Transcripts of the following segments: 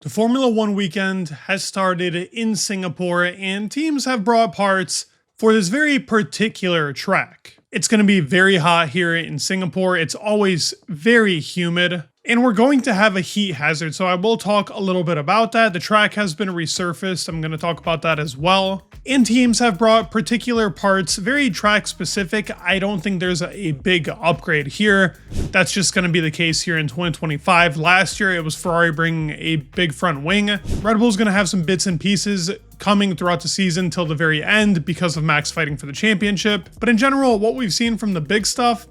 The Formula One weekend has started in Singapore, and teams have brought parts for this very particular track. It's going to be very hot here in Singapore. It's always very humid, and we're going to have a heat hazard, so I will talk a little bit about that. The track has been resurfaced. I'm going to talk about that as well. And teams have brought particular parts, very track specific. I don't think there's a big upgrade here. That's just going to be the case here in 2025. Last year, it was Ferrari bringing a big front wing. Red Bull's going to have some bits and pieces coming throughout the season till the very end because of Max fighting for the championship. But in general, what we've seen from the big stuff,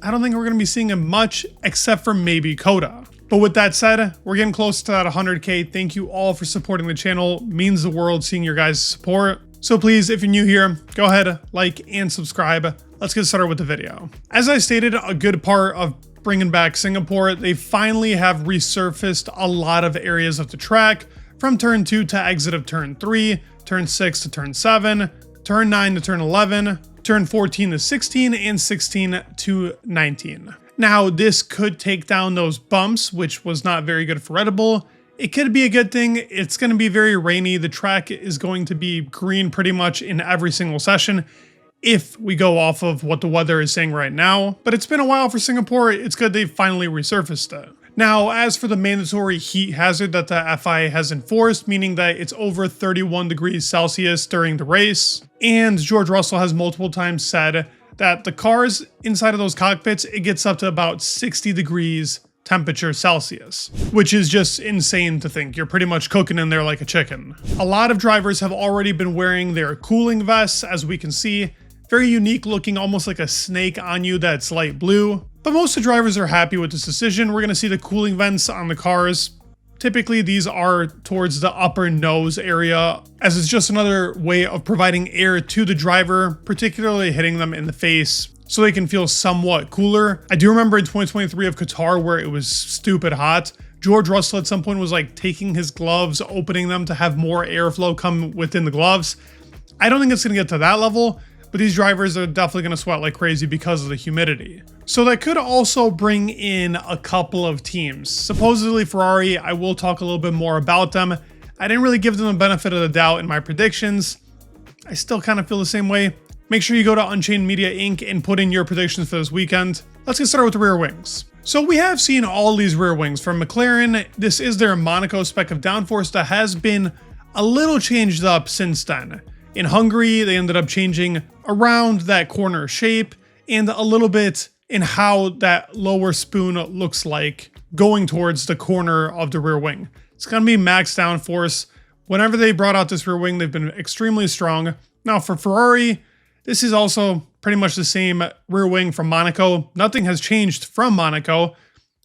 I don't think we're going to be seeing it much except for maybe Coda. But with that said, we're getting close to that 100K. Thank you all for supporting the channel. It means the world seeing your guys' support. So please, if you're new here, go ahead, like and subscribe. Let's get started with the video. As I stated, a good part of bringing back Singapore, they finally have resurfaced a lot of areas of the track, from turn 2 to exit of turn 3, turn 6 to turn 7, turn 9 to turn 11, turn 14 to 16, and 16 to 19. Now, this could take down those bumps, which was not very good for Red Bull. It could be a good thing. It's going to be very rainy. The track is going to be green pretty much in every single session if we go off of what the weather is saying right now. But it's been a while for Singapore. It's good they finally resurfaced it. Now, as for the mandatory heat hazard that the FIA has enforced, meaning that it's over 31 degrees Celsius during the race, and George Russell has multiple times said that the cars inside of those cockpits, it gets up to about 60 degrees temperature Celsius, which is just insane to think. You're pretty much cooking in there like a chicken. A lot of drivers have already been wearing their cooling vests, as we can see. Very unique looking, almost like a snake on you that's light blue. But most of the drivers are happy with this decision. We're going to see the cooling vents on the cars. Typically, these are towards the upper nose area, as it's just another way of providing air to the driver, particularly hitting them in the face, so they can feel somewhat cooler. I do remember in 2023 of Qatar where it was stupid hot. George Russell at some point was like taking his gloves, opening them to have more airflow come within the gloves. I don't think it's going to get to that level, but these drivers are definitely going to sweat like crazy because of the humidity. So that could also bring in a couple of teams. Supposedly Ferrari, I will talk a little bit more about them. I didn't really give them the benefit of the doubt in my predictions. I still kind of feel the same way. Make sure you go to Unchained Media Inc. and put in your predictions for this weekend. Let's get started with the rear wings. So we have seen all these rear wings from McLaren. This is their Monaco spec of downforce that has been a little changed up since then. In Hungary, they ended up changing around that corner shape and a little bit in how that lower spoon looks like going towards the corner of the rear wing. It's going to be max downforce. Whenever they brought out this rear wing, they've been extremely strong. Now for Ferrari, this is also pretty much the same rear wing from Monaco. Nothing has changed from Monaco.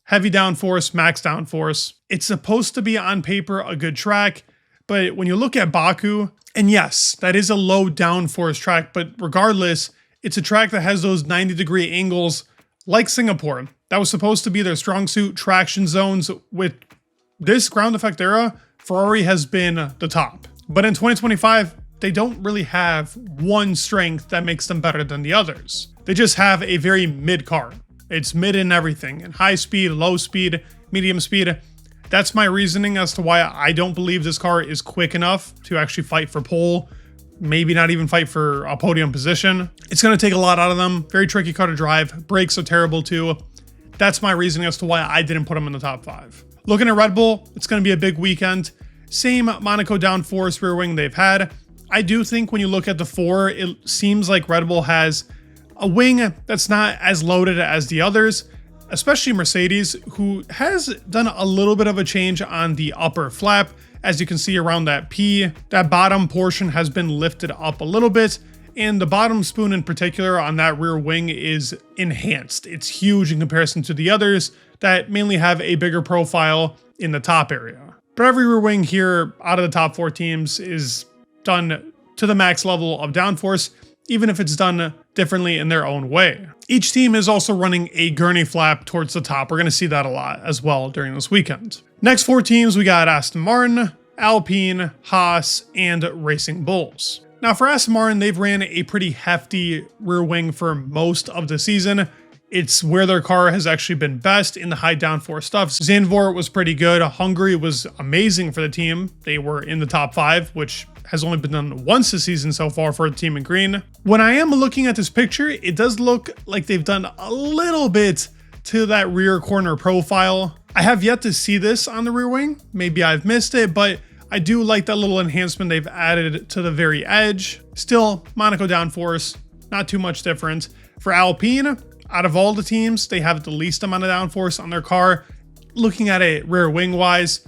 Heavy downforce, max downforce. It's supposed to be on paper a good track, but when you look at Baku, and yes, that is a low downforce track, but regardless, it's a track that has those 90-degree angles like Singapore. That was supposed to be their strong suit. Traction zones with this ground effect era, Ferrari has been the top. But in 2025, they don't really have one strength that makes them better than the others. They just have a very mid car. It's mid in everything, in high speed, low speed, medium speed. That's my reasoning as to why I don't believe this car is quick enough to actually fight for pole, maybe not even fight for a podium position. It's going to take a lot out of them. Very tricky car to drive. Brakes are terrible too. That's my reasoning as to why I didn't put them in the top 5. Looking at Red Bull, it's going to be a big weekend. Same Monaco downforce rear wing they've had. I do think when you look at the 4, it seems like Red Bull has a wing that's not as loaded as the others, especially Mercedes, who has done a little bit of a change on the upper flap. As you can see around that P, that bottom portion has been lifted up a little bit, and the bottom spoon in particular on that rear wing is enhanced. It's huge in comparison to the others that mainly have a bigger profile in the top area. But every rear wing here out of the top 4 teams is done to the max level of downforce, even if it's done differently in their own way. Each team is also running a gurney flap towards the top. We're going to see that a lot as well during this weekend. Next 4 teams, we got Aston Martin, Alpine, Haas, and Racing Bulls. Now for Aston Martin, they've ran a pretty hefty rear wing for most of the season. It's where their car has actually been best in the high downforce stuff. Zandvoort was pretty good. Hungary was amazing for the team. They were in the top 5, which has only been done once this season so far for the team in green. When I am looking at this picture, it does look like they've done a little bit to that rear corner profile. I have yet to see this on the rear wing. Maybe I've missed it, but I do like that little enhancement they've added to the very edge. Still, Monaco downforce, not too much different. For Alpine, out of all the teams, they have the least amount of downforce on their car. Looking at it rear wing wise,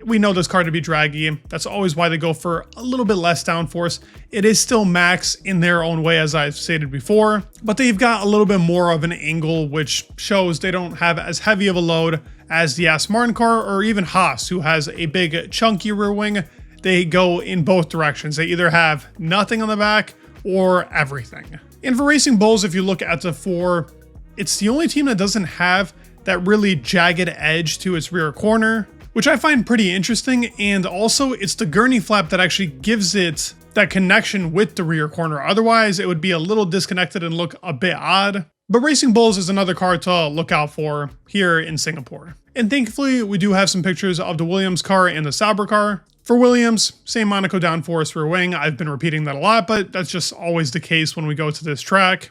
we know this car to be draggy. That's always why they go for a little bit less downforce. It is still max in their own way, as I've stated before, but they've got a little bit more of an angle, which shows they don't have as heavy of a load as the Aston Martin car or even Haas, who has a big chunky rear wing. They go in both directions. They either have nothing on the back or everything. And for Racing Bulls, if you look at the 4, it's the only team that doesn't have that really jagged edge to its rear corner, which I find pretty interesting. And also it's the gurney flap that actually gives it that connection with the rear corner. Otherwise, it would be a little disconnected and look a bit odd. But Racing Bulls is another car to look out for here in Singapore. And thankfully, we do have some pictures of the Williams car and the Sauber car. For Williams, same Monaco downforce rear wing. I've been repeating that a lot, but that's just always the case when we go to this track.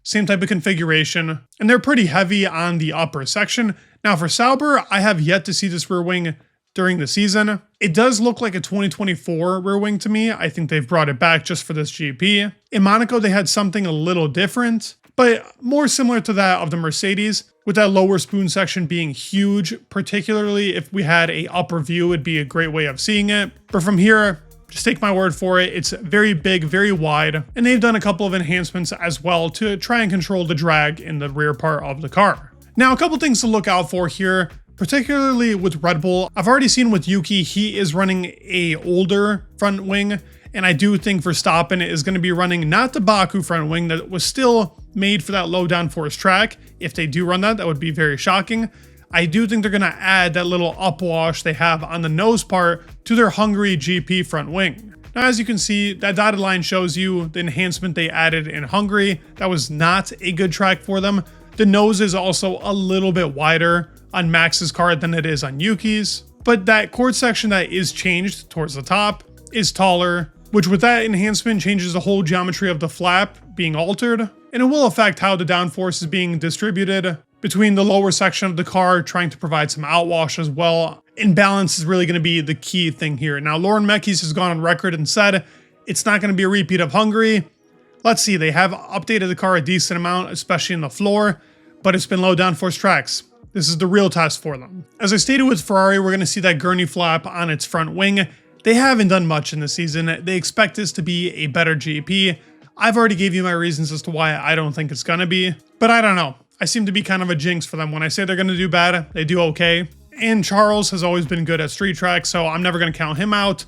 Same type of configuration, and they're pretty heavy on the upper section. Now for Sauber, I have yet to see this rear wing during the season. It does look like a 2024 rear wing to me. I think they've brought it back just for this GP. In Monaco, they had something a little different, but more similar to that of the Mercedes, with that lower spoon section being huge. Particularly if we had a upper view, it'd be a great way of seeing it. But from here, just take my word for it, it's very big, very wide, and they've done a couple of enhancements as well to try and control the drag in the rear part of the car. Now, a couple things to look out for here, particularly with Red Bull. I've already seen with Yuki, he is running a older front wing, and I do think Verstappen is going to be running not the Baku front wing that was still made for that low downforce track. If they do run that, that would be very shocking. I do think they're going to add that little upwash they have on the nose part to their Hungary GP front wing. Now, as you can see, that dotted line shows you the enhancement they added in Hungary. That was not a good track for them. The nose is also a little bit wider on Max's car than it is on Yuki's, but that chord section that is changed towards the top is taller, which with that enhancement changes the whole geometry of the flap being altered, and it will affect how the downforce is being distributed between the lower section of the car, trying to provide some outwash as well. And balance is really going to be the key thing here. Now, Lauren Mekis has gone on record and said it's not going to be a repeat of Hungary. Let's see, they have updated the car a decent amount, especially in the floor, but it's been low downforce tracks. This is the real test for them. As I stated with Ferrari, we're going to see that gurney flap on its front wing. They haven't done much in the season. They expect this to be a better GP. I've already gave you my reasons as to why I don't think it's going to be, but I don't know. I seem to be kind of a jinx for them. When I say they're going to do bad, they do okay. And Charles has always been good at street tracks, so I'm never going to count him out.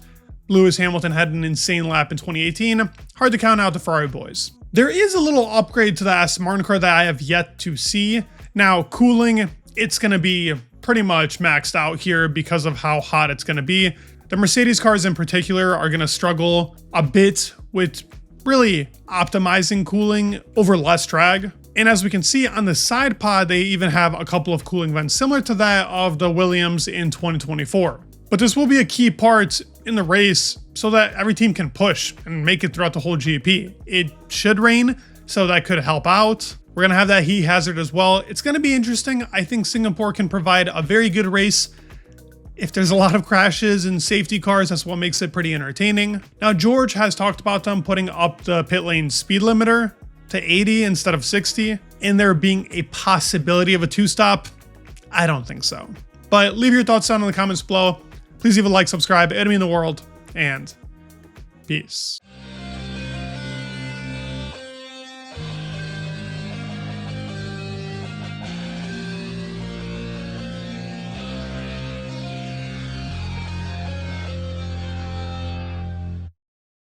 Lewis Hamilton had an insane lap in 2018. Hard to count out the Ferrari boys. There is a little upgrade to the Aston Martin car that I have yet to see. Now, cooling, it's going to be pretty much maxed out here because of how hot it's going to be. The Mercedes cars in particular are going to struggle a bit with really optimizing cooling over less drag. And as we can see on the side pod, they even have a couple of cooling vents similar to that of the Williams in 2024. But this will be a key part in the race so that every team can push and make it throughout the whole GP. It should rain, so that could help out. We're going to have that heat hazard as well. It's going to be interesting. I think Singapore can provide a very good race. If there's a lot of crashes and safety cars, that's what makes it pretty entertaining. Now, George has talked about them putting up the pit lane speed limiter to 80 instead of 60, and there being a possibility of a two-stop. I don't think so. But leave your thoughts down in the comments below. Please leave a like, subscribe, it would mean the world, and peace.